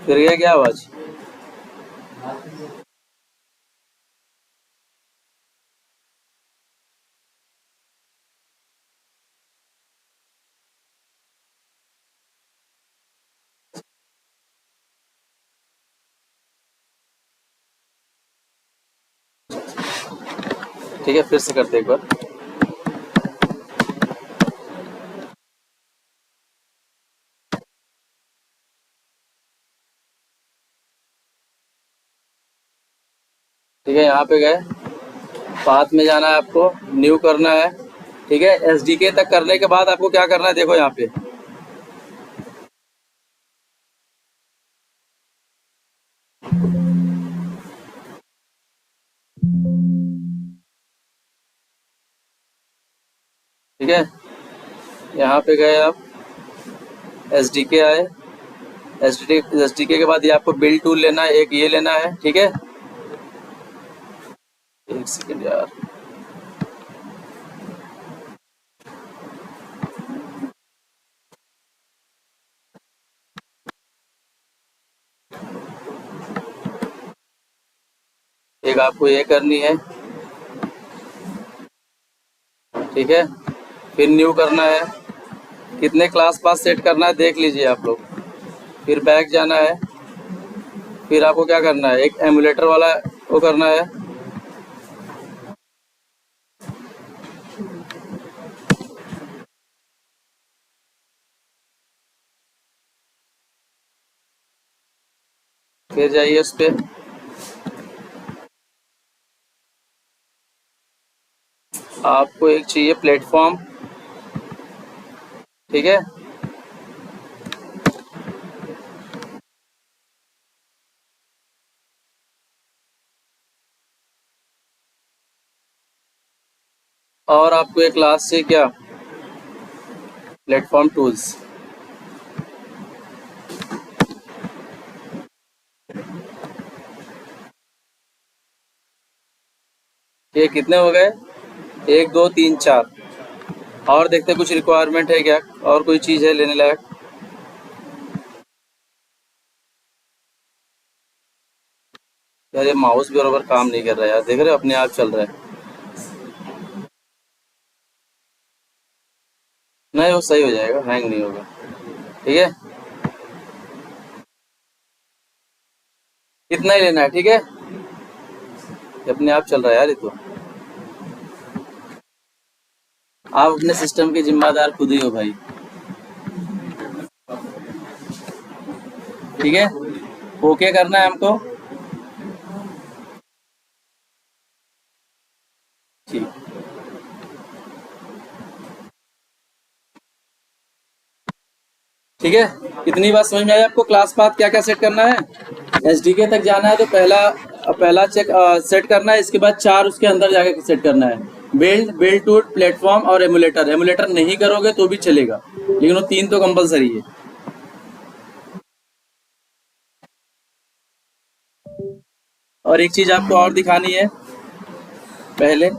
फिर गया क्या आवाज? ठीक है, फिर से करते एक बार। ठीक है, यहाँ पे गए, पाथ में जाना है आपको, न्यू करना है। ठीक है, एसडीके तक करने के बाद आपको क्या करना है, देखो यहाँ पे। ठीक है, यहाँ पे गए आप, एसडीके आए, एसडीके के बाद ये आपको बिल्ड टूल लेना है, एक ये लेना है। ठीक है, एक सेकेंड यार। एक आपको ये करनी है। ठीक है, फिर न्यू करना है। कितने क्लास पास सेट करना है देख लीजिए आप लोग। फिर बैक जाना है, फिर आपको क्या करना है, एक एमुलेटर वाला वो करना है। फिर जाइए उस पे, आपको एक चाहिए प्लेटफॉर्म। ठीक है, और आपको एक क्लास से क्या, प्लेटफॉर्म टूल्स। ये कितने हो गए, 1 2 3 4। और देखते कुछ रिक्वायरमेंट है क्या, और कोई चीज़ है लेने लायक। यार ये माउस भी बराबर काम नहीं कर रहा है यार, देख रहे हो अपने आप चल रहा है। नहीं, वो सही हो जाएगा, हैंग नहीं होगा। ठीक है, इतना ही लेना है। ठीक है, ये अपने आप चल रहा है यार ये तो। आप अपने सिस्टम के जिम्मेदार खुद ही हो भाई। ठीक है, ओके करना है हमको। ठीक, ठीक है, इतनी बात समझ में आई आपको। क्लास पाथ क्या क्या सेट करना है, एसडीके तक जाना है तो पहला चेक सेट करना है। इसके बाद 4 उसके अंदर जाके सेट करना है, बिल्ड टूल, प्लेटफॉर्म और एमुलेटर। एमुलेटर नहीं करोगे तो भी चलेगा, लेकिन वो 3 तो कंपलसरी है। और एक चीज आपको और दिखानी है पहले,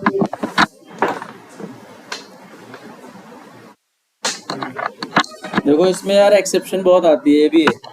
देखो इसमें यार एक्सेप्शन बहुत आती है, ये भी है।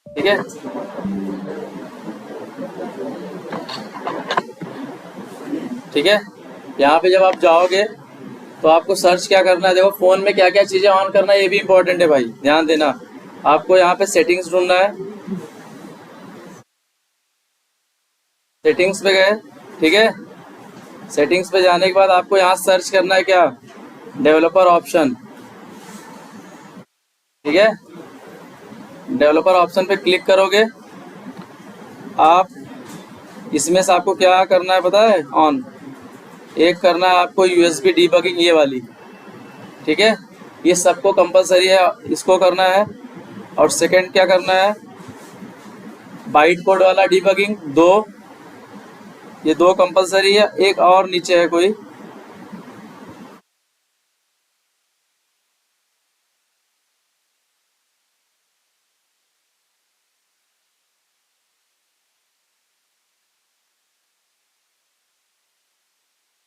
ठीक है, ठीक है, यहाँ पे जब आप जाओगे तो आपको सर्च क्या करना है, देखो फोन में क्या क्या चीजें ऑन करना है, ये भी इंपॉर्टेंट है भाई, ध्यान देना। आपको यहाँ पे सेटिंग्स ढूंढना है, सेटिंग्स पे गए। ठीक है, सेटिंग्स पे जाने के बाद आपको यहाँ सर्च करना है क्या, डेवलपर ऑप्शन। ठीक है, डेवलपर ऑप्शन पे क्लिक करोगे आप इसमें से आपको क्या करना है पता है? ऑन एक करना है आपको यूएसबी डीबगिंग ये वाली, ठीक है, ये सबको कंपलसरी है, इसको करना है। और सेकंड क्या करना है? बाइट कोड वाला डीबगिंग दो, ये दो कंपलसरी है। एक और नीचे है कोई,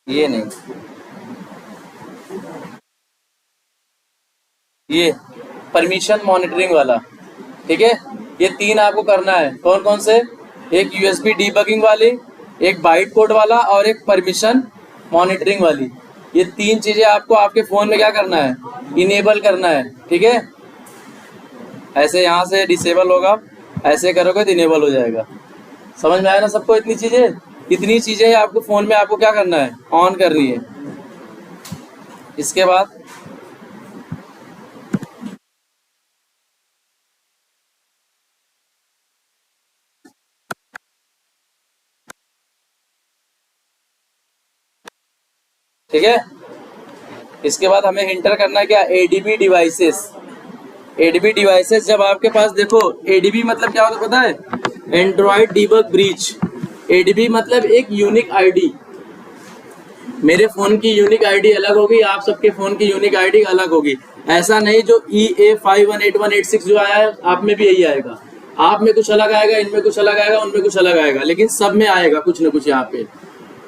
ये नहीं, ये परमिशन मॉनिटरिंग वाला, ठीक है। ये तीन आपको करना है। कौन कौन से? एक यूएसबी डीबगिंग वाली, एक बाइट कोड वाला और एक परमिशन मॉनिटरिंग वाली। ये तीन चीजें आपको आपके फोन में क्या करना है? इनेबल करना है, ठीक है। ऐसे यहाँ से डिसेबल होगा, ऐसे करोगे तो इनेबल हो जाएगा। समझ में आया ना सबको? इतनी चीजें आपको फोन में आपको क्या करना है? ऑन करनी है। इसके बाद ठीक है, इसके बाद हमें इंटर करना है क्या? ADB devices. एडीबी डिवाइसेस जब आपके पास, देखो एडीबी मतलब क्या होता है पता है? Android debug breach. एडीबी मतलब एक यूनिक आईडी। मेरे फोन की यूनिक आईडी अलग होगी, आप सबके फोन की यूनिक आईडी अलग होगी। ऐसा नहीं जो EA518186 जो आया है आप में भी यही आएगा। आप में कुछ अलग आएगा, इनमें कुछ अलग आएगा, उनमें कुछ अलग आएगा, लेकिन सब में आएगा कुछ ना कुछ यहाँ पे,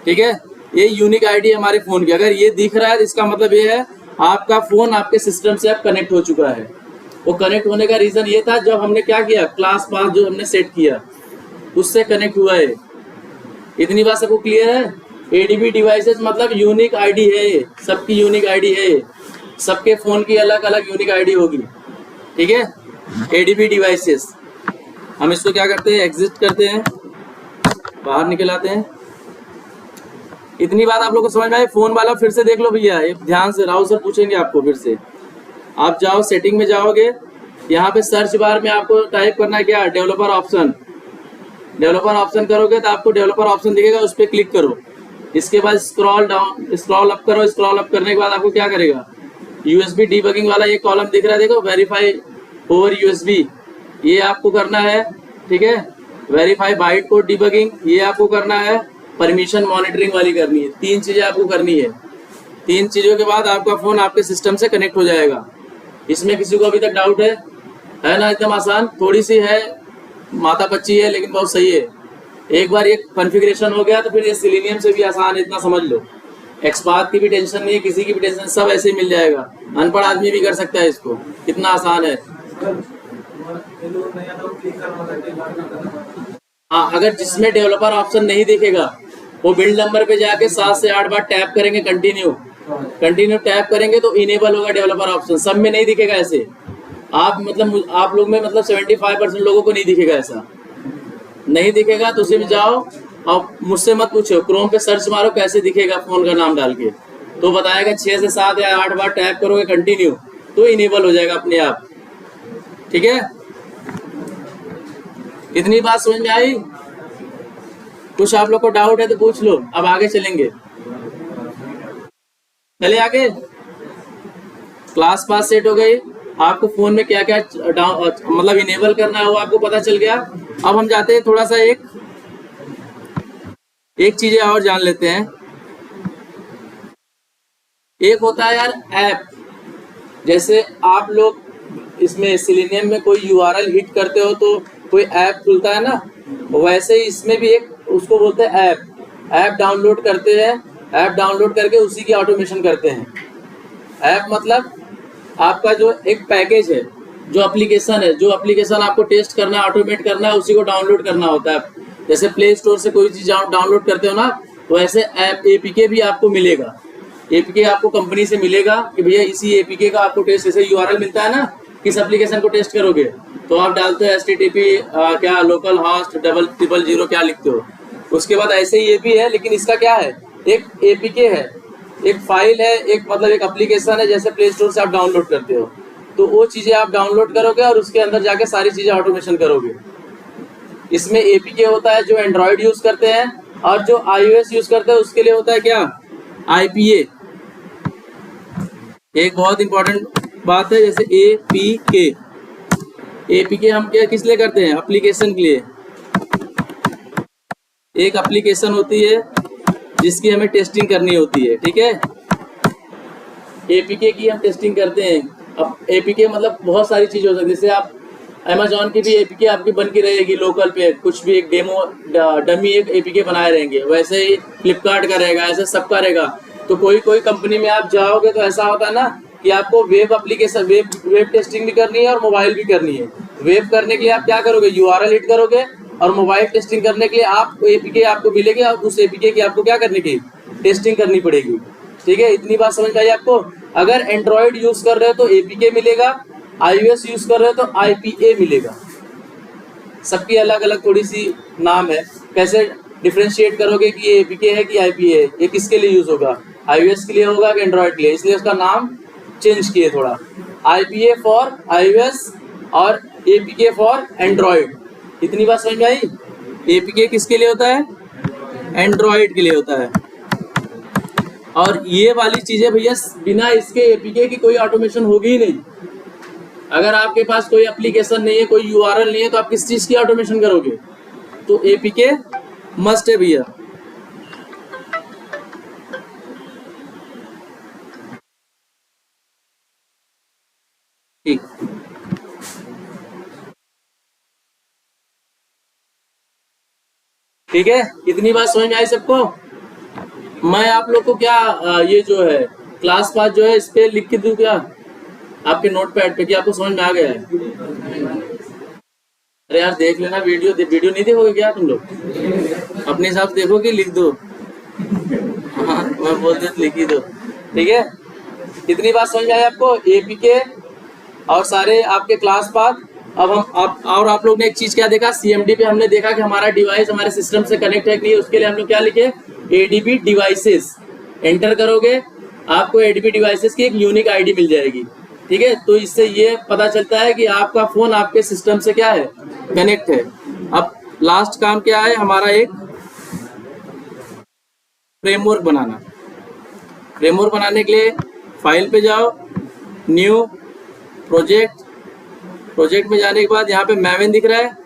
ठीक है। ये यूनिक आईडी है हमारे फोन की। अगर ये दिख रहा है तो इसका मतलब ये है आपका फोन आपके सिस्टम से अब कनेक्ट हो चुका है। वो कनेक्ट होने का रीजन ये था, जब हमने क्या किया, क्लास पास जो हमने सेट किया उससे कनेक्ट हुआ है। इतनी बात सबको क्लियर है? एडीबी डिवाइसेस मतलब यूनिक आईडी है, सबकी यूनिक आईडी है, सबके फोन की अलग अलग यूनिक आईडी होगी, ठीक है। एडीबी डिवाइसेस हम इसको क्या करते हैं? एग्जिट करते हैं, बाहर निकल आते हैं। इतनी बात आप लोग को समझ में आए? फोन वाला फिर से देख लो भैया, ध्यान से, राहुल सर पूछेंगे आपको फिर से। आप जाओ सेटिंग में जाओगे, यहाँ पे सर्च बार में आपको टाइप करना है क्या? Developer option. डेवलपर ऑप्शन करोगे तो आपको डेवलपर ऑप्शन दिखेगा, उस पर क्लिक करो। इसके बाद स्क्रॉल डाउन, स्क्रॉल अप करो। स्क्रॉल अप करने के बाद आपको क्या करेगा? यूएसबी डीबगिंग वाला ये कॉलम दिख रहा है, देखो, वेरीफाई ओवर यूएसबी, ये आपको करना है, ठीक है। वेरीफाई बाइट कोड डीबगिंग, ये आपको करना है। परमिशन मॉनिटरिंग वाली करनी है। तीन चीजें आपको करनी है। तीन चीजों के बाद आपका फोन आपके सिस्टम से कनेक्ट हो जाएगा। इसमें किसी को अभी तक डाउट है ना? एकदम आसान, थोड़ी सी है, माता बच्ची है, लेकिन बहुत सही है। एक बार ये कॉन्फ़िगरेशन हो गया तो फिर ये सिलेनियम से भी आसान है, इतना समझ लो। एक्सपाथ की भी टेंशन नहीं है, किसी की भी टेंशन, सब ऐसे ही मिल जाएगा। अनपढ़ आदमी भी कर सकता है इसको, कितना आसान है। हाँ, अगर जिसमें डेवलपर ऑप्शन नहीं दिखेगा वो बिल्ड नंबर पे जाके 7 से 8 बार टैप करेंगे, कंटिन्यू टैप करेंगे तो इनेबल होगा डेवलपर ऑप्शन। सब में नहीं दिखेगा ऐसे। आप लोग में मतलब 75% लोगों को नहीं दिखेगा, ऐसा नहीं दिखेगा। तो उसी में जाओ और मुझसे मत पूछो, क्रोम पे सर्च मारो कैसे दिखेगा फोन का नाम डाल के, तो बताएगा 6 से 7 या 8 बार टैप करोगे कंटिन्यू तो इनेबल हो जाएगा अपने आप, ठीक है। इतनी बात समझ में आई? कुछ आप लोग को डाउट है तो पूछ लो, अब आगे चलेंगे। चले आगे। क्लास पास सेट हो गई, आपको फोन में क्या क्या मतलब इनेबल करना है वो आपको पता चल गया। अब हम जाते हैं थोड़ा सा एक चीजें और जान लेते हैं। एक होता है यार ऐप, जैसे आप लोग इसमें सिलेनियम में कोई यूआरएल हिट करते हो तो कोई ऐप खुलता है ना, वैसे ही इसमें भी एक उसको बोलते हैं ऐप डाउनलोड करते हैं। ऐप डाउनलोड करके उसी की ऑटोमेशन करते हैं। ऐप मतलब आपका जो एक पैकेज है, जो एप्लीकेशन आपको टेस्ट करना है, ऑटोमेट करना है, उसी को डाउनलोड करना होता है। जैसे प्ले स्टोर से कोई चीज डाउनलोड करते हो ना, तो ऐसे ऐप एपीके भी आपको मिलेगा। एपीके आपको कंपनी से मिलेगा कि भैया इसी एपीके का आपको टेस्ट, जैसे यूआरएल मिलता है ना, किस एप्लीकेशन को टेस्ट करोगे तो आप डालते हो HTTP क्या लोकल हॉस्ट 0000 क्या लिखते हो। उसके बाद ऐसे ही ये भी है, लेकिन इसका क्या है, एक एपीके है, एक फाइल है, एक मतलब एक एप्लीकेशन है, जैसे प्ले स्टोर से आप डाउनलोड करते हो तो वो चीजें आप डाउनलोड करोगे और उसके अंदर जाके सारी चीजें ऑटोमेशन करोगे। इसमें एपीके होता है जो एंड्रॉयड यूज करते हैं, और जो आईओएस यूज करते हैं उसके लिए होता है क्या, आईपीए। एक बहुत इंपॉर्टेंट बात है, जैसे एपीके, एपीके हम क्या किस लिए करते हैं, एप्लीकेशन के लिए। एक एप्लीकेशन होती है जिसकी हमें टेस्टिंग करनी होती है, ठीक है, एपीके की हम टेस्टिंग करते हैं। अब एपीके मतलब बहुत सारी चीज़ हो सकती है, जैसे आप अमेजॉन की भी एपीके आपकी बन के रहेगी लोकल पे, कुछ भी एक डेमो डमी एक एपीके बनाए रहेंगे, वैसे ही फ्लिपकार्ट का रहेगा, ऐसे सबका रहेगा। तो कोई कोई कंपनी में आप जाओगे तो ऐसा होता है ना कि आपको वेब एप्लीकेशन वेब टेस्टिंग भी करनी है और मोबाइल भी करनी है। वेब करने के लिए आप क्या करोगे, यूआरएल हिट करोगे, और मोबाइल टेस्टिंग करने के लिए आपको एपीके आपको मिलेगी, और उस एपीके की आपको क्या करने की, टेस्टिंग करनी पड़ेगी। ठीक है, इतनी बात समझ आई आपको। अगर एंड्रॉयड यूज कर रहे हो तो एपीके मिलेगा, आईओएस यूज कर रहे हो तो आईपीए मिलेगा। सबकी अलग अलग थोड़ी सी नाम है, कैसे डिफरेंशिएट करोगे कि ये एपीके है कि आईपीए है, ये किसके लिए यूज होगा, आईओएस के लिए होगा कि एंड्रॉयड के लिए, इसलिए उसका नाम चेंज किए थोड़ा, आईपीए फॉर आईओएस और एपीके फॉर एंड्रॉयड। इतनी बात समझ में आई। एपीके किसके लिए होता है, एंड्रॉयड के लिए होता है। और ये वाली चीजें भैया बिना इसके एपीके की कोई ऑटोमेशन होगी ही नहीं। अगर आपके पास कोई एप्लीकेशन नहीं है, कोई यूआरएल नहीं है, तो आप किस चीज की ऑटोमेशन करोगे, तो एपीके मस्ट है भैया। ठीक, ठीक है, इतनी बात समझ में आई सबको। मैं आप लोग को क्या ये जो है क्लास पास जो है इस पे लिख के दूं क्या आपके नोट पैड पे, कि आपको समझ में आ गया है। अरे यार देख लेना वीडियो, वीडियो नहीं देखोगे क्या तुम लोग, अपने हिसाब से देखो कि लिख दो। हाँ, मैं बोल दिया तो लिख ही दो, ठीक है। कितनी बात समझ में आई आपको, एपीके और सारे आपके क्लास पाथ। अब आप लोग ने एक चीज क्या देखा, सीएमडी पे हमने देखा कि हमारा डिवाइस हमारे सिस्टम से कनेक्ट है कि नहीं, उसके लिए हम लोग क्या लिखे, एडीबी डिवाइसेस। एंटर करोगे आपको एडीबी डिवाइसेस की एक यूनिक आईडी मिल जाएगी, ठीक है। तो इससे ये पता चलता है कि आपका फोन आपके सिस्टम से क्या है, कनेक्ट है। अब लास्ट काम क्या है हमारा, एक फ्रेमवर्क बनाना। फ्रेमवर्क बनाने के लिए फाइल पे जाओ, न्यू प्रोजेक्ट, प्रोजेक्ट में जाने के बाद यहाँ पे मैवन दिख रहा है,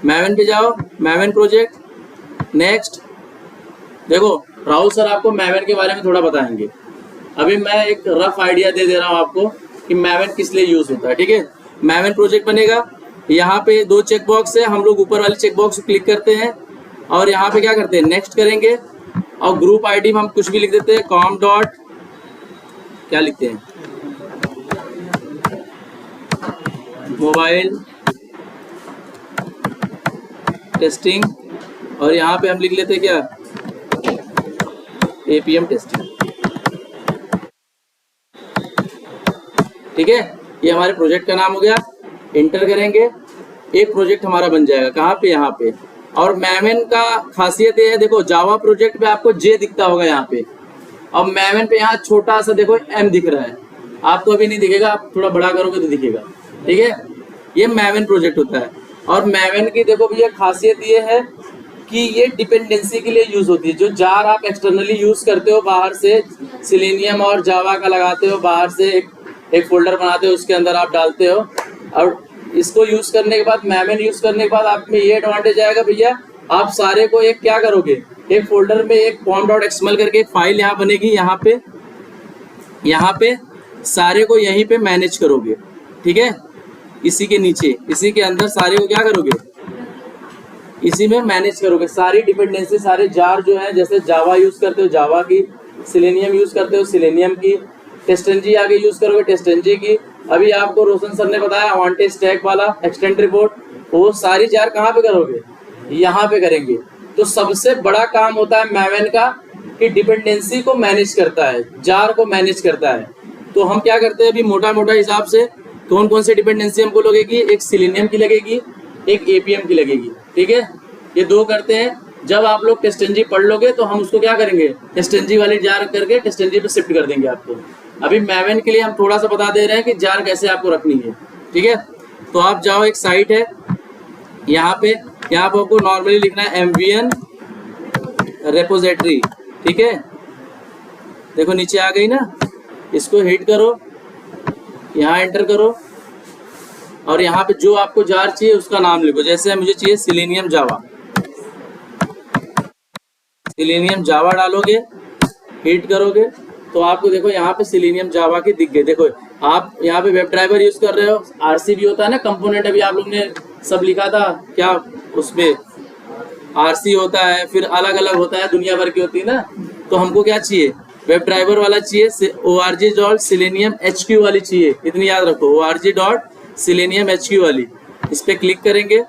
मैवन पे जाओ, मैवन प्रोजेक्ट, नेक्स्ट। देखो राहुल सर आपको मैवन के बारे में थोड़ा बताएंगे, अभी मैं एक रफ आइडिया दे रहा हूँ आपको कि मैवन किस लिए यूज होता है, ठीक है। मैवन प्रोजेक्ट बनेगा, यहाँ पे दो चेक बॉक्स है, हम लोग ऊपर वाले चेक बॉक्स को क्लिक करते हैं और यहाँ पे क्या करते हैं, नेक्स्ट करेंगे, और ग्रुप आईडी में हम कुछ भी लिख देते हैं, कॉम डॉट क्या लिखते हैं, मोबाइल टेस्टिंग, और यहाँ पे हम लिख लेते हैं क्या, एपीएम टेस्टिंग, ठीक है। ये हमारे प्रोजेक्ट का नाम हो गया। इंटर करेंगे, एक प्रोजेक्ट हमारा बन जाएगा, कहाँ पे, यहाँ पे। और मैवन का खासियत ये है, देखो जावा प्रोजेक्ट पे आपको जे दिखता होगा यहाँ पे, और मैवन पे यहाँ छोटा सा देखो एम दिख रहा है, आपको अभी नहीं दिखेगा, आप थोड़ा बड़ा करोगे तो दिखेगा, ठीक है। ये मैवन प्रोजेक्ट होता है। और मैवन की देखो भैया खासियत ये है कि ये डिपेंडेंसी के लिए यूज होती है। जो जार आप एक्सटर्नली यूज करते हो बाहर से, सिलेनियम और जावा का लगाते हो, बाहर से एक फोल्डर बनाते हो, उसके अंदर आप डालते हो, और इसको यूज करने के बाद, मैवन यूज करने के बाद आप में ये एडवांटेज आएगा भैया, आप सारे को एक क्या करोगे, एक फोल्डर में एक pom.xml करके एक फाइल यहाँ बनेगी, यहाँ पे सारे को यहीं पे मैनेज करोगे, ठीक है। इसी के नीचे, इसी के अंदर सारे को क्या करोगे, इसी में मैनेज करोगे सारी डिपेंडेंसी, सारे जार जो है, जैसे जावा यूज करते हो जावा की, सिलेनियम यूज करते हो सिलेनियम की, टेस्टेंजी आगे यूज करोगे टेस्टेंजी की। अभी आपको रोशन सर ने बताया वांटेड स्टैक वाला एक्सटेंड रिपोर्ट, वो सारी जार कहाँ पे करोगे, यहाँ पे करेंगे। तो सबसे बड़ा काम होता है मैवन का कि डिपेंडेंसी को मैनेज करता है, जार को मैनेज करता है। तो हम क्या करते हैं अभी मोटा मोटा हिसाब से, कौन कौन सी डिपेंडेंसी हमको लगेगी, एक सिलेनियम की लगेगी, एक एपीएम की लगेगी, ठीक है। ये दो करते हैं। जब आप लोग टेस्टेंजी पढ़ लोगे तो हम उसको क्या करेंगे, टेस्टेंजी वाली जार करके टेस्टेंजी पे शिफ्ट कर देंगे आपको। अभी मैवन के लिए हम थोड़ा सा बता दे रहे हैं कि जार कैसे आपको रखनी है, ठीक है। तो आप जाओ, एक साइट है यहाँ पे यहाँ पर आपको नॉर्मली लिखना है MVN रेपोजिटरी, ठीक है। देखो नीचे आ गई ना, इसको हिट करो, यहाँ एंटर करो और यहाँ पे जो आपको जार चाहिए उसका नाम लिखो। जैसे मुझे चाहिए सिलेनियम जावा, सिलेनियम जावा डालोगे, हिट करोगे तो आपको देखो यहाँ पे सिलेनियम जावा के दिख गए। देखो आप यहाँ पे वेब ड्राइवर यूज कर रहे हो, RC भी होता है ना कंपोनेंट, अभी आप लोग ने सब लिखा था क्या, उसमें RC होता है, फिर अलग अलग होता है, दुनिया भर की होती है ना। तो हमको क्या चाहिए, वेब ड्राइवर वाला चाहिए, org.selenium-hq वाली चाहिए, इतनी याद रखो, org.selenium-hq वाली। इस पे क्लिक करेंगे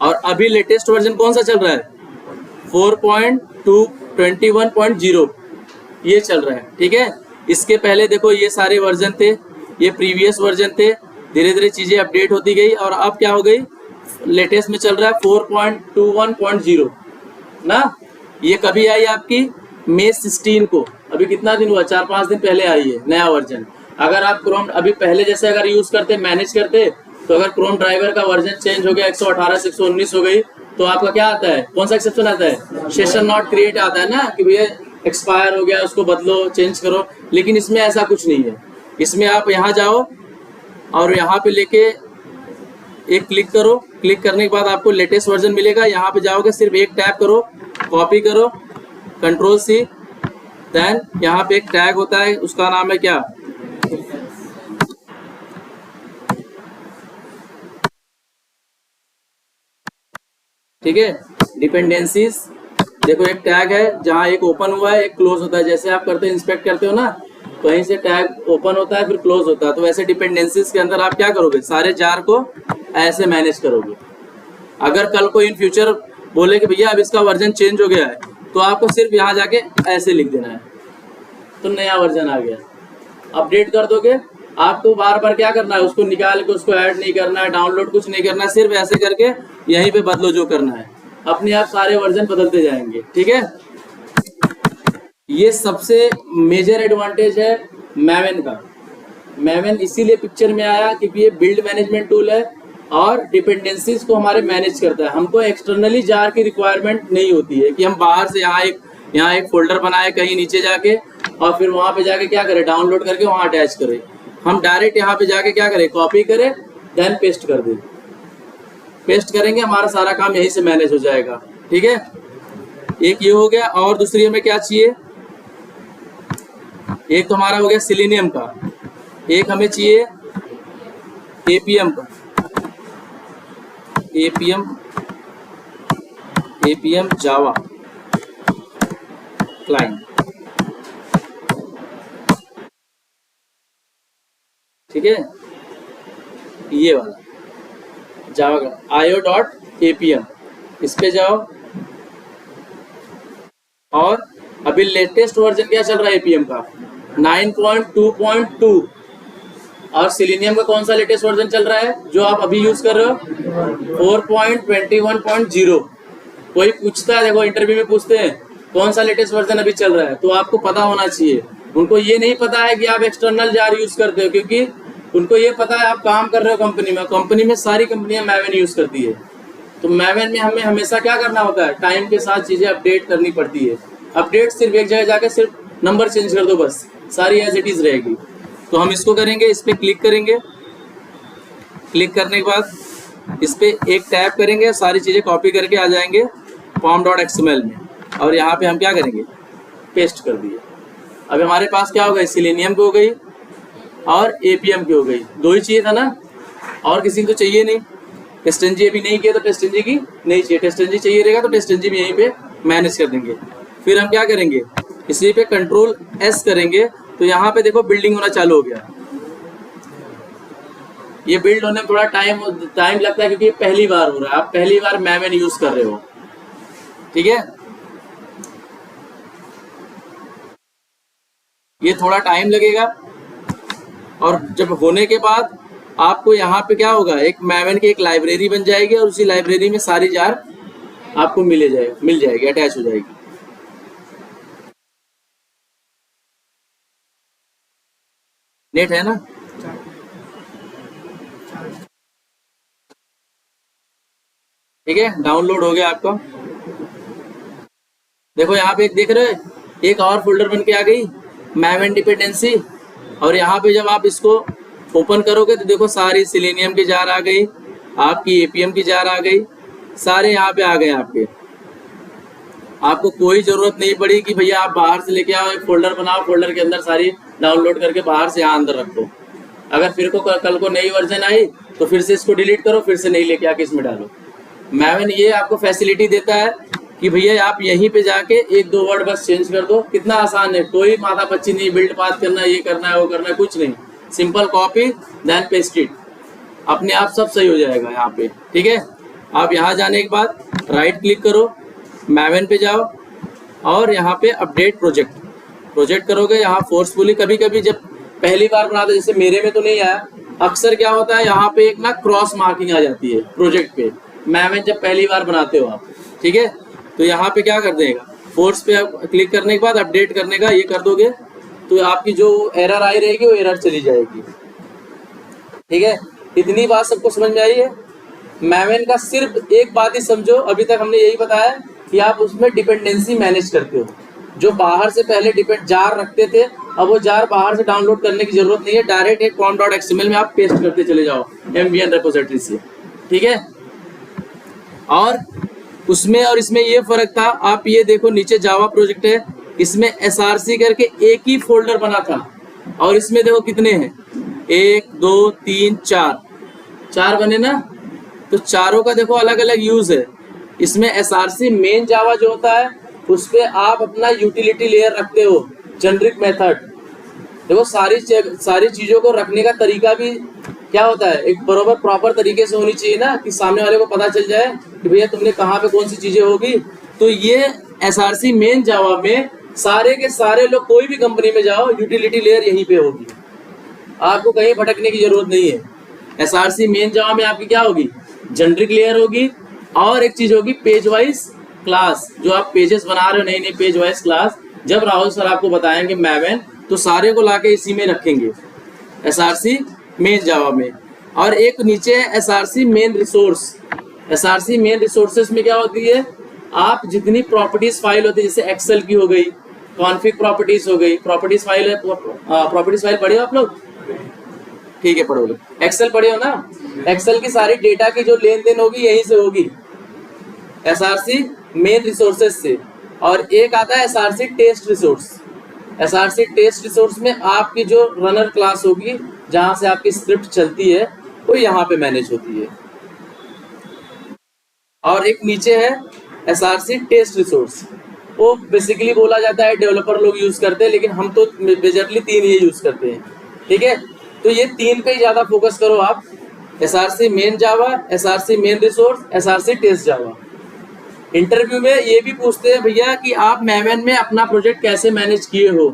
और अभी लेटेस्ट वर्जन कौन सा चल रहा है, 4.21.0 ये चल रहा है, ठीक है। इसके पहले देखो ये सारे वर्जन थे, ये प्रीवियस वर्जन थे, धीरे धीरे चीजें अपडेट होती गई और अब क्या हो गई, लेटेस्ट में चल रहा है 4.21.0 ना। ये कभी आई आपकी May 16 को, अभी कितना दिन हुआ, 4-5 दिन पहले आई है नया वर्जन। अगर आप क्रोम अभी पहले जैसे अगर यूज करते, मैनेज करते, तो अगर क्रोम ड्राइवर का वर्जन चेंज हो गया 118 से 119 हो गई, तो आपका क्या आता है, कौन सा एक्सेप्शन आता है, सेशन नॉट क्रिएट आता है ना, कि भैया एक्सपायर हो गया, उसको बदलो, चेंज करो। लेकिन इसमें ऐसा कुछ नहीं है, इसमें आप यहाँ जाओ और यहाँ पे लेके एक क्लिक करो, क्लिक करने के बाद आपको लेटेस्ट वर्जन मिलेगा। यहाँ पे जाओगे, सिर्फ एक टैप करो, कॉपी करो, Ctrl+C, देन यहाँ पे एक टैग होता है, उसका नाम है क्या, ठीक है, डिपेंडेंसीज। देखो एक टैग है, जहाँ एक ओपन हुआ है, एक क्लोज होता है। जैसे आप करते हो, इंस्पेक्ट करते हो ना, कहीं से टैग ओपन होता है फिर क्लोज होता है, तो वैसे डिपेंडेंसीज के अंदर आप क्या करोगे, सारे जार को ऐसे मैनेज करोगे। अगर कल को इन फ्यूचर बोले कि भैया अब इसका वर्जन चेंज हो गया है, तो आपको सिर्फ यहाँ जाके ऐसे लिख देना है, तो नया वर्जन आ गया, अपडेट कर दोगे। आपको बार बार क्या करना है, उसको निकाल के उसको ऐड नहीं करना है, डाउनलोड कुछ नहीं करना है, सिर्फ ऐसे करके यहीं पे बदलो जो करना है, अपने आप सारे वर्जन बदलते जाएंगे, ठीक है। ये सबसे मेजर एडवांटेज है मैवेन का। मैवेन इसीलिए पिक्चर में आया क्योंकि ये बिल्ड मैनेजमेंट टूल है और डिपेंडेंसीज को हमारे मैनेज करता है। हमको एक्सटर्नली जार की रिक्वायरमेंट नहीं होती है कि हम बाहर से यहाँ एक फोल्डर बनाए कहीं नीचे जाके और फिर वहां पे जाके क्या करें, डाउनलोड करके वहां अटैच करें। हम डायरेक्ट यहाँ पे जाके क्या करें, कॉपी करें, देन पेस्ट कर दें। पेस्ट करेंगे, हमारा सारा काम यहीं से मैनेज हो जाएगा, ठीक है। एक ये हो गया, और दूसरी हमें क्या चाहिए, एक तो हमारा हो गया सिलेनियम का, एक हमें चाहिए एपीएम का, एपीएम जावा क्लाइंट, ठीक है। ये वाला जावा का io.apm, इस पे जाओ और अभी लेटेस्ट वर्जन क्या चल रहा है एपीएम का, 9.2.2। और सिलेनियम का कौन सा लेटेस्ट वर्जन चल रहा है जो आप अभी यूज कर रहे हो, 4.21.0। कोई पूछता है, देखो इंटरव्यू में पूछते हैं कौन सा लेटेस्ट वर्जन अभी चल रहा है, तो आपको पता होना चाहिए। उनको ये नहीं पता है कि आप एक्सटर्नल जार यूज करते हो, क्योंकि उनको ये पता है आप काम कर रहे हो कंपनी में। कंपनी में सारी कंपनियां मैवेन यूज करती है, तो मैवेन में हमें हमेशा क्या करना होता है, टाइम के साथ चीजें अपडेट करनी पड़ती है। अपडेट सिर्फ एक जगह जाके सिर्फ नंबर चेंज कर दो, बस सारी एज इट इज रहेगी। तो हम इसको करेंगे, इस पे क्लिक करेंगे, क्लिक करने के बाद इस पे एक टैप करेंगे, सारी चीजें कॉपी करके आ जाएंगे form.xml में, और यहाँ पे हम क्या करेंगे, पेस्ट कर दिए। अब हमारे पास क्या हो गई, सिलेनियम की हो गई और एपीएम की हो गई, दो ही चाहिए था ना, और किसी को तो चाहिए नहीं। टेस्टनजी अभी नहीं किया तो टेस्टनजी की नहीं चाहिए, टेस्टनजी चाहिए रहेगा तो टेस्टनजी भी यहीं पे मैनेज कर देंगे। फिर हम क्या करेंगे, इसी पे Ctrl+S करेंगे, तो यहाँ पे देखो बिल्डिंग होना चालू हो गया। ये बिल्ड होने में थोड़ा टाइम लगता है क्योंकि ये पहली बार हो रहा है, आप पहली बार मैवेन यूज कर रहे हो, ठीक है। ये थोड़ा टाइम लगेगा, और जब होने के बाद आपको यहाँ पे क्या होगा, एक मैवेन की एक लाइब्रेरी बन जाएगी और उसी लाइब्रेरी में सारी जार आपको मिल जाएगी, अटैच हो जाएगी। नेट है ना, ठीक है, डाउनलोड हो गया आपका। देखो यहाँ पे एक देख रहे हो, एक और फोल्डर बन के आ गई मैवन डिपेंडेंसी। और यहाँ पे जब आप इसको ओपन करोगे तो देखो सारी सिलेनियम की जार आ गई, आपकी एपीएम की जार आ गई, सारे यहाँ पे आ गए आपके। आपको कोई जरूरत नहीं पड़ी कि भैया आप बाहर से लेके आओ, एक फोल्डर बनाओ, फोल्डर के अंदर सारी डाउनलोड करके बाहर से यहाँ अंदर रखो। अगर फिर को कल को नई वर्जन आई तो फिर से इसको डिलीट करो, फिर से नई लेके आके इसमें डालो। मैवन ये आपको फैसिलिटी देता है कि भैया आप यहीं पे जाके एक दो वर्ड बस चेंज कर दो। कितना आसान है, कोई माथा पच्ची नहीं, बिल्ड पाथ करना, ये करना है वो करना है, कुछ नहीं। Simple copy then paste it, अपने आप सब सही हो जाएगा यहाँ पे। ठीक है, आप यहाँ जाने के बाद राइट क्लिक करो, मैवन पे जाओ और यहाँ पे अपडेट प्रोजेक्ट करोगे। यहाँ फोर्सफुली कभी कभी जब पहली बार बनाते, जैसे मेरे में तो नहीं आया, अक्सर क्या होता है यहाँ पे एक ना क्रॉस मार्किंग आ जाती है प्रोजेक्ट पे, मैवन जब पहली बार बनाते हो आप। ठीक है, तो यहाँ पे क्या कर देगा, फोर्स पे क्लिक करने के बाद अपडेट करने का ये कर दोगे तो आपकी जो एरर आई रहेगी वो एरर चली जाएगी। ठीक है, इतनी बात सबको समझ में आई है। मैवन का सिर्फ एक बात ही समझो, अभी तक हमने यही बताया कि आप उसमें डिपेंडेंसी मैनेज करते हो। जो बाहर से पहले डिपेंड जार रखते थे, अब वो जार बाहर से डाउनलोड करने की जरूरत नहीं है, डायरेक्ट एक pom.xml में आप पेस्ट करते चले जाओ MVN रेपोजिटरी से। ठीक है, और उसमें और इसमें ये फर्क था, आप ये देखो नीचे जावा प्रोजेक्ट है, इसमें SRC करके एक ही फोल्डर बना था, और इसमें देखो कितने हैं, 1 2 3 4 बने ना। तो चारों का देखो अलग अलग यूज है। इसमें SRC मेन जावा जो होता है उस पे आप अपना यूटिलिटी लेयर रखते हो, जेनरिक मेथड। देखो सारी चीजों को रखने का तरीका भी क्या होता है, एक बरोबर प्रॉपर तरीके से होनी चाहिए ना, कि सामने वाले को पता चल जाए कि भैया तुमने कहाँ पे कौन सी चीजें होगी। तो ये SRC मेन जावा में सारे के सारे लोग, कोई भी कंपनी में जाओ, यूटिलिटी लेयर यहीं पे होगी, आपको कहीं भटकने की जरूरत नहीं है। SRC मेन जावा में आपकी क्या होगी, जेनरिक लेयर होगी, और एक चीज होगी पेज वाइज क्लास। जो आप पेजेस बना रहे हो, नई नई पेज वाइज क्लास, जब राहुल सर आपको बताएंगे मैवन, तो सारे को लाके इसी में रखेंगे SRC मेन जावा में। और एक नीचे है SRC main resource. SRC main resources में क्या होती है, आप जितनी प्रॉपर्टीज फाइल होती है, जैसे एक्सेल की हो गई, कॉन्फिग प्रॉपर्टीज हो गई, प्रॉपर्टीज फाइल है, प्रॉपर्टीज फाइल पढ़े हो आप लोग? ठीक है, पढ़ो। एक्सेल पढ़े हो ना, एक्सेल की सारी डेटा की जो लेन देन होगी यहीं से होगी, SRC मेन रिसोर्सेज से। और एक आता है SRC test resource. SRC test resource में आपकी जो रनर क्लास होगी, जहां से आपकी स्क्रिप्ट चलती है, वो यहाँ पे मैनेज होती है। और एक नीचे है SRC टेस्ट रिसोर्स, वो बेसिकली बोला जाता है डेवलपर लोग यूज करते हैं, लेकिन हम तो मेजरली 3 ये यूज करते हैं। ठीक है, तो ये 3 पे ही ज्यादा फोकस करो आप, SRC main Java, SRC main resource, SRC test Java. Interview में ये भी पूछते हैं भैया कि आप मैवन में अपना प्रोजेक्ट कैसे मैनेज किए हो,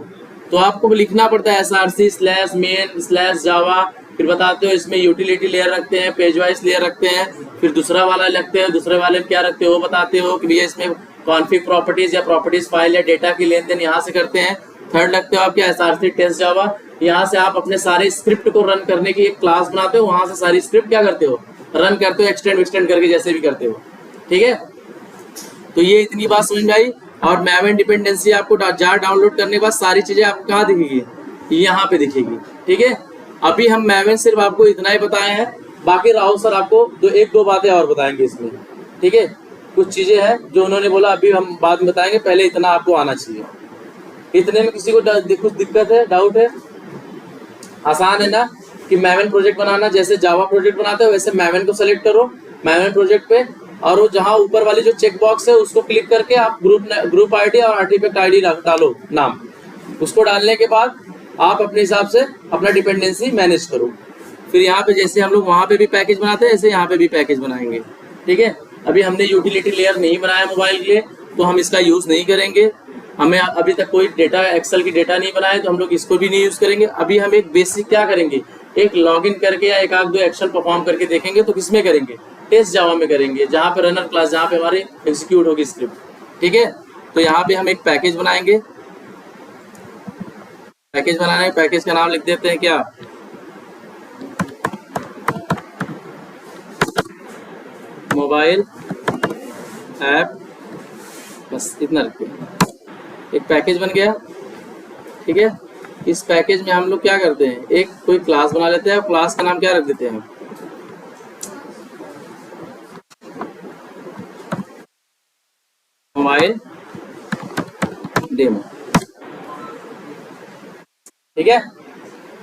तो आपको लिखना पड़ता है SRC/main/java, फिर बताते हो इसमें यूटिलिटी लेयर रखते हैं, पेज वाइज लेयर रखते हैं, फिर दूसरा वाला लगते हैं, दूसरे वाले में क्या रखते हो वो बताते हो कि भैया इसमें कॉन्फिग प्रॉपर्टीज या प्रॉपर्टीज फाइल या डेटा की लेन देन यहाँ से करते हैं। थर्ड लगते हो आप क्या, SRC टेस्ट जावा, यहाँ से आप अपने सारे स्क्रिप्ट को रन करने की एक क्लास बनाते हो, वहां से सारी स्क्रिप्ट क्या करते हो, रन करते हो, एक्सटेंड करके जैसे भी करते हो। ठीक है, तो ये इतनी बात समझ में आई। और मैवन डिपेंडेंसी आपको जार डाउनलोड करने के बाद सारी चीजें आपको कहाँ दिखेगी, यहाँ पे दिखेगी। ठीक है, अभी हम मैवन सिर्फ आपको इतना ही बताए हैं, बाकी राहुल सर आपको एक दो बातें और बताएंगे इसमें। ठीक है, कुछ चीजें हैं जो उन्होंने बोला अभी हम बाद में बताएंगे, पहले इतना आपको आना चाहिए। इतने में किसी को कुछ दिक्कत है, डाउट है? आसान है ना कि मैवन प्रोजेक्ट बनाना, जैसे जावा प्रोजेक्ट बनाते हो वैसे मैवन को सेलेक्ट करो मैवन प्रोजेक्ट पे, और वो जहाँ ऊपर वाली जो चेक बॉक्स है उसको क्लिक करके आप ग्रुप आईडी और आर्टिफैक्ट आईडी डालो नाम। उसको डालने के बाद आप अपने हिसाब से अपना डिपेंडेंसी मैनेज करो। फिर यहाँ पे जैसे हम लोग वहाँ पे भी पैकेज बनाते हैं, ऐसे यहाँ पे भी पैकेज बनाएंगे। ठीक है, अभी हमने यूटिलिटी लेयर नहीं बनाया मोबाइल के लिए, तो हम इसका यूज नहीं करेंगे। हमें अभी तक कोई डेटा, एक्सेल की डेटा नहीं बनाया, तो हम लोग इसको भी नहीं यूज करेंगे। अभी हम एक बेसिक क्या करेंगे, एक लॉगिन करके या एक आध दो एक्शन परफॉर्म करके देखेंगे। तो किसमें करेंगे, टेस्ट जावा में करेंगे, जहाँ पे रनर क्लास, जहाँ पे हमारे एग्जीक्यूट होगी स्क्रिप्ट। ठीक है, तो यहाँ पे हम एक पैकेज बनाएंगे। पैकेज बनाना है, पैकेज का नाम लिख देते हैं क्या, मोबाइल ऐप, बस इतना रखते हैं। एक पैकेज बन गया, ठीक है। इस पैकेज में हम लोग क्या करते हैं, एक कोई क्लास बना लेते हैं और क्लास का नाम क्या रख देते हैं, मोबाइल डेमो, ठीक है।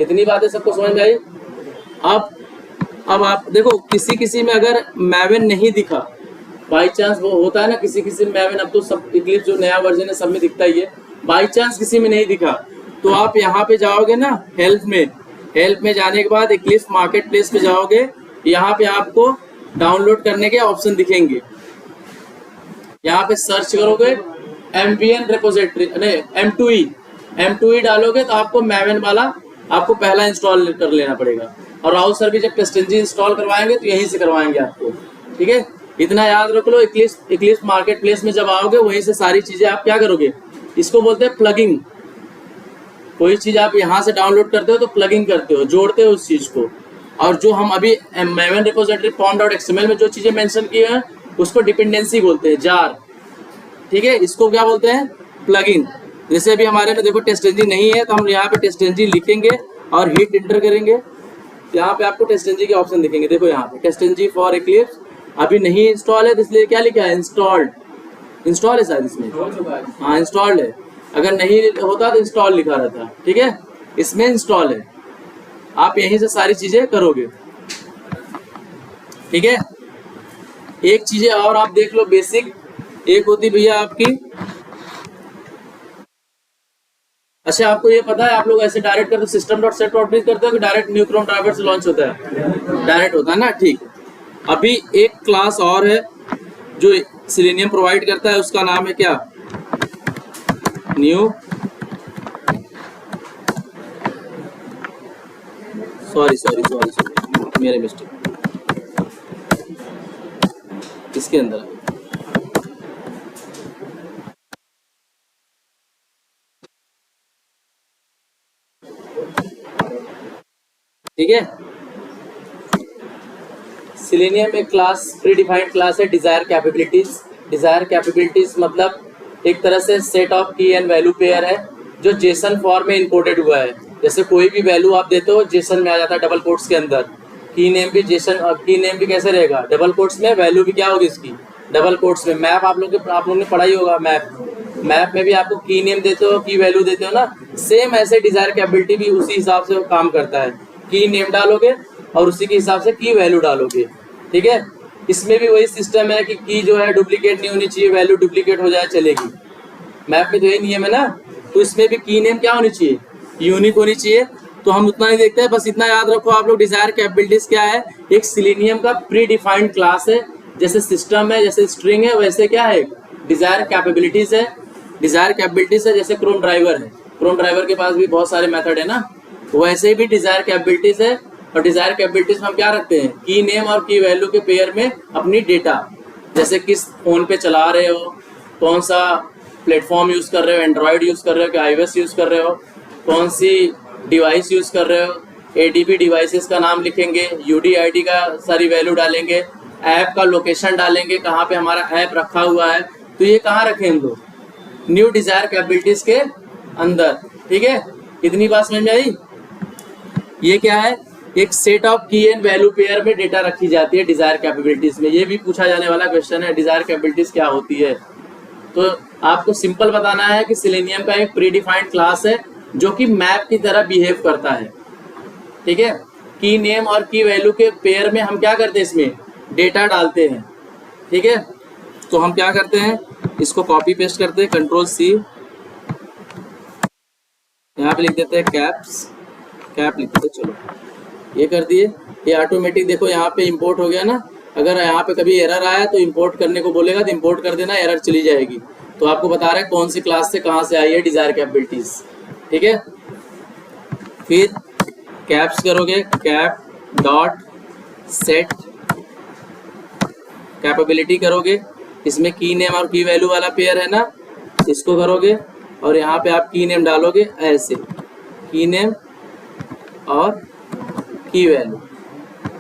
इतनी बातें सबको समझ में आई। अब आप देखो, किसी किसी में अगर मैवन नहीं दिखा, बाई चांस वो होता है ना, किसी किसी में मैवन, अब तो सब इक्लिप्स जो नया वर्जन है सब में दिखता ही है, बाई चांस किसी में नहीं दिखा तो आप यहाँ पे जाओगे ना, हेल्प में जाने के बाद इक्लिप्स मार्केट प्लेस पे जाओगे, यहाँ पे आपको डाउनलोड करने के ऑप्शन दिखेंगे। यहाँ पे सर्च करोगे एमवीएन रिपोजिटरी, नहीं M2E डालोगे तो आपको मैवन वाला आपको पहला इंस्टॉल कर लेना पड़ेगा। और राहुल सर भी जब टेस्टनजी इंस्टॉल करवाएंगे तो यहीं से करवाएंगे आपको, ठीक है। इतना याद रख लो, इक्लिप्स मार्केट प्लेस में जब आओगे वहीं से सारी चीजें आप क्या करोगे, इसको बोलते हैं प्लगिंग। कोई चीज आप यहाँ से डाउनलोड करते हो तो प्लगिंग करते हो, जोड़ते हो उस चीज को। और जो हम अभी मैवन रिपोजिटरी pom.xml में जो चीजें मेंशन की हैं उसको डिपेंडेंसी बोलते हैं, जार, ठीक है। इसको क्या बोलते हैं, प्लगिंग। जैसे अभी हमारे में देखो टेस्टनजी नहीं है तो हम यहाँ पे टेस्टनजी लिखेंगे और हिट इंटर करेंगे, यहाँ पे आपको टेस्टनजी के ऑप्शन दिखेंगे। देखो यहाँ पे टेस्टनजी फॉर इक्लिप्स अभी नहीं इंस्टॉल है तो इसलिए क्या लिखा है, इंस्टॉल है शायद इसमें, हाँ इंस्टॉल्ड है। अगर नहीं होता तो इंस्टॉल लिखा रहता, ठीक है। इसमें इंस्टॉल है, आप यहीं से सारी चीजें करोगे, ठीक है। एक चीजें और आप देख लो बेसिक, एक होती भैया आपकी, अच्छा आपको ये पता है आप लोग ऐसे डायरेक्ट करते system.set.out करते हो कि डायरेक्ट न्यू क्रोम ड्राइवर से लॉन्च होता है, डायरेक्ट होता है ना, ठीक। अभी एक क्लास और है जो सेलेनियम प्रोवाइड करता है, उसका नाम है क्या, न्यू, सॉरी मेरे मिस्टेक, इसके अंदर ठीक है। सेलेनियम एक क्लास, प्री डिफाइंड क्लास है, डिजायर कैपेबिलिटीज मतलब एक तरह से सेट ऑफ की एंड वैल्यू पेयर है जो जेसन फॉर्म में इंपोर्टेड हुआ है। जैसे कोई भी वैल्यू आप देते हो जेसन में आ जाता है डबल कोट्स के अंदर, की नेम भी जेसन, और की नेम भी कैसे रहेगा, डबल कोट्स में, वैल्यू भी क्या होगी इसकी, डबल कोट्स में। मैप आप लोगों ने पढ़ा ही होगा, मैप में भी आपको की नेम देते हो, की वैल्यू देते हो ना, सेम ऐसे डिजायर कैपेबिलिटी भी उसी हिसाब से काम करता है। की नेम डालोगे और उसी के हिसाब से की वैल्यू डालोगे, ठीक है। इसमें भी वही सिस्टम है कि की जो है डुप्लीकेट नहीं होनी चाहिए, वैल्यू डुप्लीकेट हो जाए चलेगी। मैप में तो यही नियम है ना, तो इसमें भी की नेम क्या होनी चाहिए, यूनिक होनी चाहिए। तो हम उतना नहीं देखते हैं, बस इतना याद रखो आप लोग, डिजायर कैपेबिलिटीज क्या है, एक सेलेनियम का प्री डिफाइंड क्लास है। जैसे सिस्टम है, जैसे स्ट्रिंग है, वैसे क्या है, डिजायर कैपेबिलिटीज है। डिजायर कैपेबिलिटीज है जैसे क्रोम ड्राइवर है, क्रोम ड्राइवर के पास भी बहुत सारे मेथड है ना, वैसे भी डिजायर कैपेबिलिटीज है। और डिजायर कैपेबिलिटीज में हम क्या रखते हैं, की नेम और की वैल्यू के पेयर में अपनी डेटा, जैसे किस फोन पे चला रहे हो, कौन सा प्लेटफॉर्म यूज कर रहे हो, एंड्रॉयड यूज कर रहे हो कि iOS यूज कर रहे हो, कौन सी डिवाइस यूज कर रहे हो, ADB डिवाइसेस का नाम लिखेंगे, UDID का सारी वैल्यू डालेंगे, ऐप का लोकेशन डालेंगे, कहाँ पे हमारा ऐप रखा हुआ है। तो ये कहाँ रखें हम लोग, न्यू डिजायर कैपेबिलिटीज के अंदर, ठीक है। इतनी बात समझ में आई। ये क्या है, एक सेट ऑफ की एंड वैल्यू पेयर में डेटा रखी जाती है डिजायर कैपेबिलिटीज में। ये भी पूछा जाने वाला क्वेश्चन है, डिजायर कैपेबिलिटीज क्या होती है। तो आपको सिंपल बताना है कि सेलेनियम का एक प्री डिफाइंड क्लास है जो कि मैप की तरह बिहेव करता है, ठीक है। की नेम और की वैल्यू के पेयर में हम क्या करते हैं, इसमें डेटा डालते हैं, ठीक है। तो हम क्या करते हैं, इसको कॉपी पेस्ट करते हैं, Ctrl+C, यहाँ पे लिख देते हैं कैप लिख देते, चलो ये कर दिए। ये ऑटोमेटिक देखो यहाँ पे इंपोर्ट हो गया ना। अगर यहाँ पे कभी एरर आया तो इंपोर्ट करने को बोलेगा तो इंपोर्ट कर देना, एरर चली जाएगी। तो आपको बता रहा है कौन सी क्लास से कहाँ से आई है डिजायर कैपेबिलिटीज, ठीक है। फिर कैप्स करोगे, कैप डॉट सेट कैपेबिलिटी करोगे, इसमें की नेम और की वैल्यू वाला पेयर है ना, इसको करोगे और यहाँ पे आप की नेम डालोगे, ऐसे की नेम और की वैल्यू,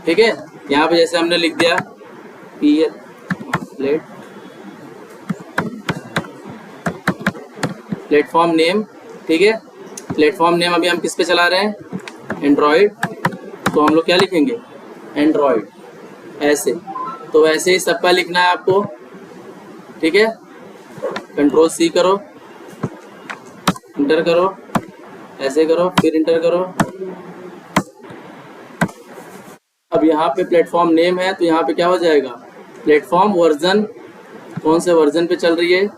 ठीक है। यहाँ पे जैसे हमने लिख दिया प्लेटफॉर्म नेम, ठीक है। प्लेटफॉर्म नेम अभी हम किस पे चला रहे हैं, एंड्रॉयड, तो हम लोग क्या लिखेंगे, एंड्रॉयड, ऐसे। तो वैसे ही सबका लिखना है आपको, ठीक है। कंट्रोल सी करो, इंटर करो, ऐसे करो, फिर इंटर करो। अब यहाँ पे प्लेटफॉर्म नेम है तो यहाँ पे क्या हो जाएगा, प्लेटफॉर्म वर्जन, कौन से वर्जन पे चल रही है,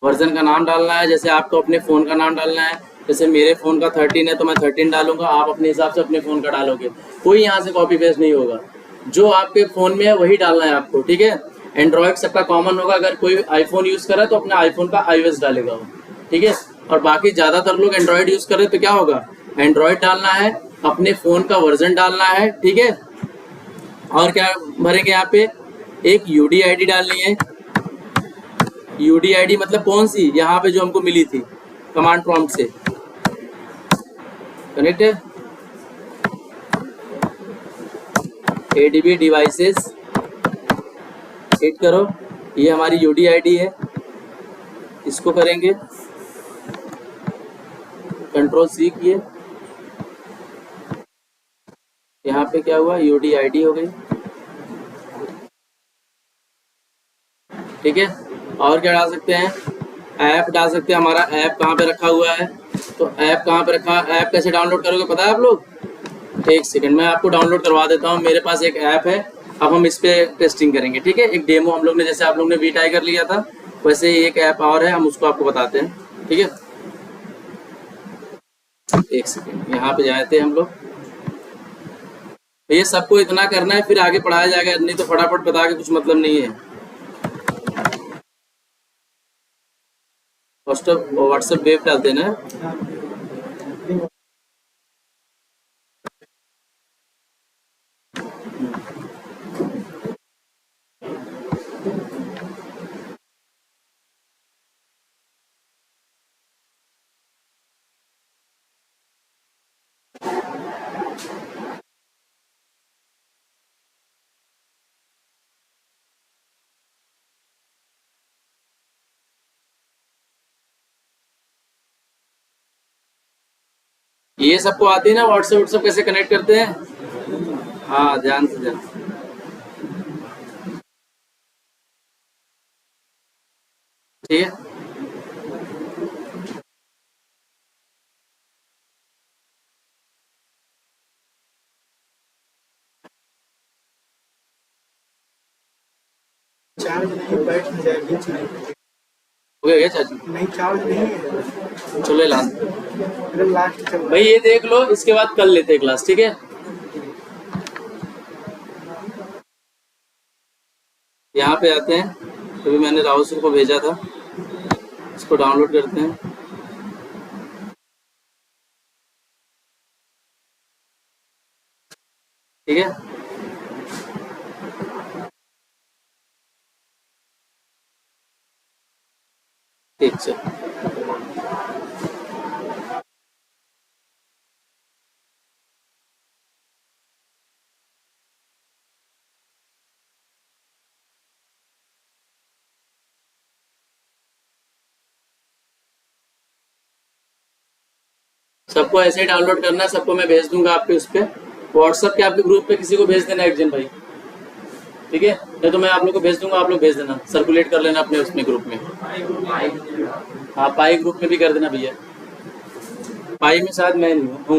वर्जन का नाम डालना है। जैसे आपको अपने फ़ोन का नाम डालना है, जैसे मेरे फ़ोन का 13 है तो मैं 13 डालूंगा, आप अपने हिसाब से अपने फ़ोन का डालोगे, कोई यहाँ से कॉपी पेस्ट नहीं होगा, जो आपके फ़ोन में है वही डालना है आपको, ठीक है। एंड्रॉयड सबका कॉमन होगा, अगर कोई आईफोन यूज़ कर रहा है तो अपने आईफोन का iOS डालेगा वो, ठीक है। और बाकी ज़्यादातर लोग एंड्रॉयड यूज़ कर रहे हैं तो क्या होगा, एंड्रॉयड डालना है, अपने फ़ोन का वर्जन डालना है, ठीक है। और क्या भरेंगे यहाँ पे, एक UDID डालनी है। UDID मतलब कौन सी, यहाँ पे जो हमको मिली थी कमांड प्रॉम्प्ट से, कनेक्ट है। ADB डिवाइसेस हिट करो, ये हमारी UDID है, इसको करेंगे, कंट्रोल C किए, यहाँ पे क्या हुआ, UDID हो गई, ठीक है। और क्या डाल सकते हैं, ऐप डाल सकते हैं। हमारा ऐप कहाँ पे रखा हुआ है, तो ऐप कहाँ पे रखा, ऐप कैसे डाउनलोड करोगे पता है आप लोग, एक सेकंड मैं आपको डाउनलोड करवा देता हूँ। मेरे पास एक ऐप है, अब हम इस पे टेस्टिंग करेंगे, ठीक है। एक डेमो हम लोग ने, जैसे आप लोग ने वी टाइगर लिया था वैसे ही एक ऐप और है, हम उसको आपको बताते हैं, ठीक है। एक सेकंड, यहाँ पे जाए थे हम लोग, ये सबको इतना करना है, फिर आगे पढ़ाया जाएगा, नहीं तो फटाफट बता के कुछ मतलब नहीं है। व्हाट्सएप वेब डाल देना है, ये सबको आती है ना व्हाट्सएप कैसे कनेक्ट करते हैं, हाँ ध्यान से ध्यान, ठीक है। चार्ज नहीं, बैठ जाएगी। हो गया क्या चाची, नहीं चार्ज नहीं है, चलो लास्ट लास्ट चल भाई, ये देख लो, इसके बाद कल लेते हैं क्लास, ठीक है। यहाँ पे आते हैं, अभी मैंने राहुल सर को भेजा था, इसको डाउनलोड करते हैं, ठीक है। ठीक से सबको ऐसे ही डाउनलोड करना है, सबको मैं भेज दूंगा आपके उस पर व्हाट्सएप के, आपके ग्रुप पे किसी को भेज देना एक जन भाई, ठीक है। नहीं तो मैं आप लोग को भेज दूंगा, आप लोग भेज देना, सर्कुलेट कर लेना अपने उसमें ग्रुप में, हाँ पाई ग्रुप में भी कर देना भैया, पाई में शायद मैं नहीं हूँ,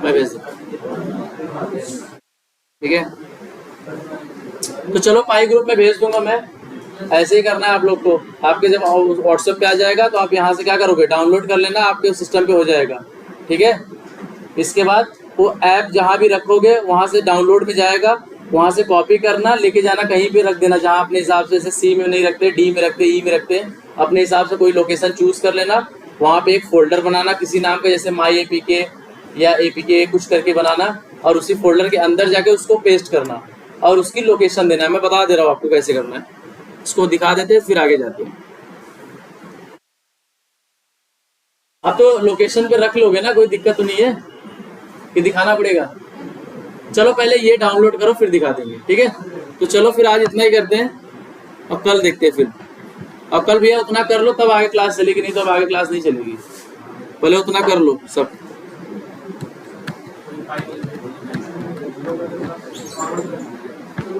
मैं भेज दूँगा, ठीक है। तो चलो पाई ग्रुप में भेज दूंगा मैं, ऐसे ही करना है आप लोग को। आपके जब व्हाट्सएप पे आ जाएगा तो आप यहाँ से क्या करोगे, डाउनलोड कर लेना, आपके सिस्टम पे हो जाएगा, ठीक है। इसके बाद वो ऐप जहाँ भी रखोगे वहाँ से डाउनलोड में जाएगा, वहाँ से कॉपी करना, लेके जाना, कहीं पे रख देना जहाँ अपने हिसाब से, जैसे सी में नहीं रखते, डी में रखते, ई में रखते, अपने हिसाब से कोई लोकेशन चूज कर लेना, वहाँ पे एक फोल्डर बनाना किसी नाम का, जैसे माई APK या APK कुछ करके बनाना, और उसी फोल्डर के अंदर जाके उसको पेस्ट करना और उसकी लोकेशन देना है। मैं बता दे रहा हूँ आपको कैसे करना है, इसको दिखा देते हैं फिर आगे जाते हैं। अब तो लोकेशन पे रख लोगे ना, कोई दिक्कत तो नहीं है कि दिखाना पड़ेगा। चलो पहले ये डाउनलोड करो फिर दिखा देंगे, ठीक है। तो चलो फिर आज इतना ही करते हैं, अब कल देखते हैं फिर। अब कल भैया उतना कर लो तब आगे क्लास चलेगी, नहीं तो अब आगे क्लास नहीं चलेगी। पहले उतना कर लो सब।